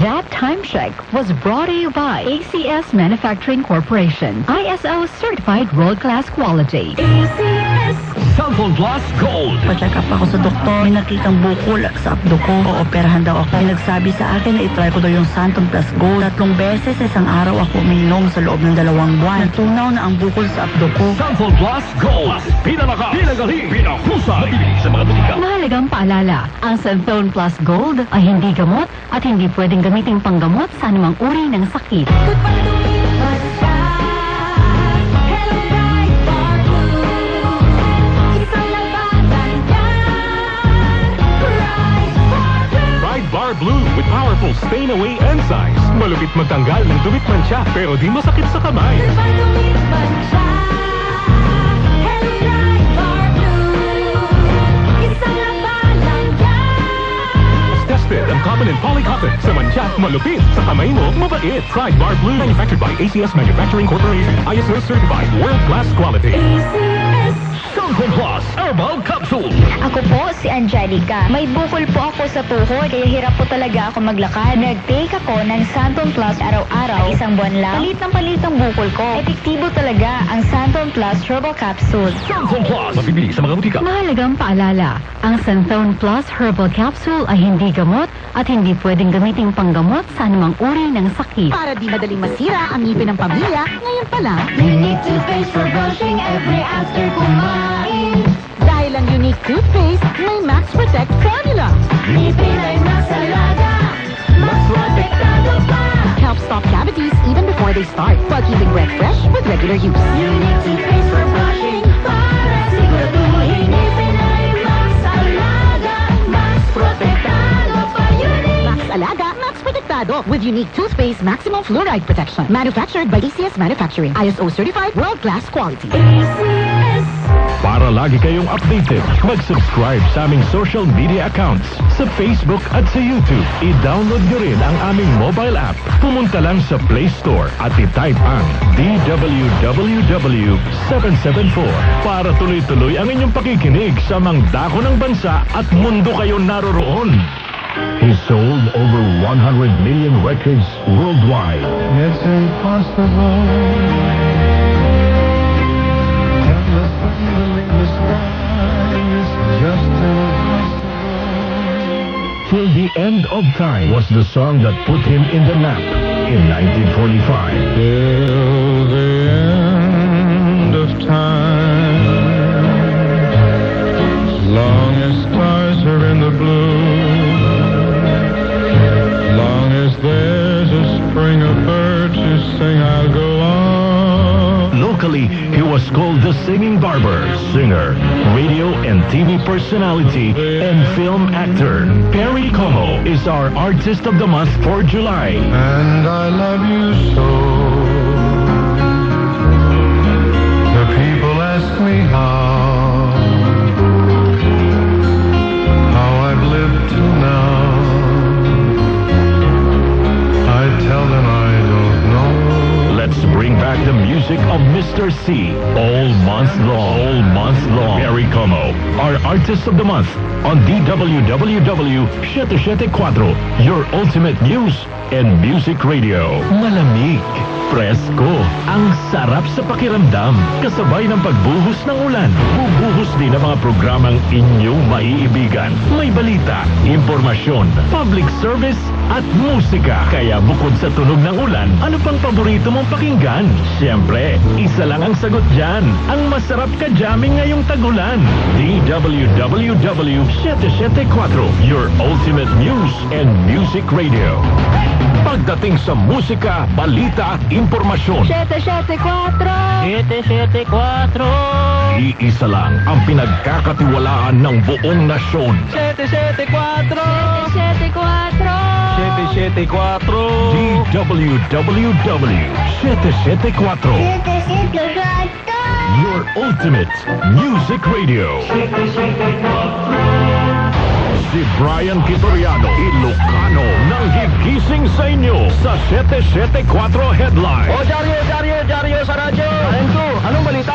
That time check was brought to you by ACS Manufacturing Corporation. ISO certified world-class quality. ACS. Cellphone Plus Gold. Pa-check up ako sa doktor. May nakitang bukol sa abdo ko. Ooperahan daw ako. May nagsabi sa akin na itry ko daw yung Santon Plus Gold. 3 beses sa isang araw ako uminom sa loob ng 2 buwan. Natunaw na ang bukol sa abdo ko. Cellphone Plus Gold. Pinalakas, pinagaling, pinahusay. Mabili sa mga butika. Mahalagang paalala, ang Santon Plus Gold ay hindi gamot at hindi pwedeng gamitin panggamot sa anumang uri ng sakit. Ride Bar Blue with powerful stain-away enzymes. Malupit magtanggal ng dumit mancha pero di masakit sa kamay. Tested ang common and polycotton sa mancha, malupit sa kamay mo, mabait. Ride Bar Blue, manufactured by ACS Manufacturing Corporation. ISO certified world-class quality. Cellphone Plus Herbal Capsule. Ako po si Angelica. May bukol po ako sa tuhod, kaya hirap po talaga ako maglakad. Nag-take ako ng Santon Plus araw-araw. Isang buwan lang. Palit ang bukol ko. Epektibo talaga ang Santon Plus Herbal Capsule. Cellphone Plus. Mabibili sa mga butika. Mahalagang paalala, ang Santon Plus Herbal Capsule ay hindi gamot at hindi pwedeng gamitin panggamot sa anumang uri ng sakit. Para di madaling masira ang ngipin ng pamilya, ngayon pa lang, Unique toothpaste for brushing every after kumain. dahil ang unique toothpaste may Max Protect formula. Ngipin ay mas alaga, mas protektado pa. Helps stop cavities even before they start, while keeping breath fresh with regular use. Unique toothpaste for brushing para siguraduhin ngipin ay mas alaga, mas protektado pa. Unique. Max Alaga, Max Protectado with unique toothpaste maximum fluoride protection. Manufactured by ACS Manufacturing. ISO certified world-class quality. ACS. Para lagi kayong updated, mag-subscribe sa aming social media accounts sa Facebook at sa YouTube. I-download nyo rin ang aming mobile app. Pumunta lang sa Play Store at i-type ang DWWW774 para tuloy-tuloy ang inyong pakikinig sa mga dako ng bansa at mundo kayo naroroon. He sold over 100 million records worldwide. It's impossible. The sky is just impossible. Till the End of Time was the song that put him in the map in 1945. Till the end of time. As long as stars are in the blue. As long as there's a spring of birds who sing, I'll go on. Locally, he was called the Singing Barber, singer, radio and TV personality, and film actor. Perry Como is our Artist of the Month for July. And I love you so. The people ask me how I've lived till now. I tell them I don't know. Let's bring back the music of Mr. C all month long. All month long. Perry Como, our Artist of the Month on DWWW 774, your ultimate news and music radio. Malamig, presko, ang sarap sa pakiramdam. Kasabay ng pagbuhos ng ulan, bubuhos din ang mga programang inyong maiibigan. May balita, impormasyon, public service, at musika. Kaya bukod sa tunog ng ulan, ano pang paborito mong pakinggan? Siyempre, isa lang ang sagot dyan. Ang masarap ka jamming ngayong tagulan. DWWW 774, your ultimate news and music radio. Pagdating sa musika, balita at impormasyon, 774. iisa lang ang pinagkakatiwalaan ng buong nasyon. 774. DWWW 774, your ultimate music radio. Si Brian Quitoriano, Ilocano, nang gigising sa inyo sa 774 Headline. Dario sa radyo. Anong balita?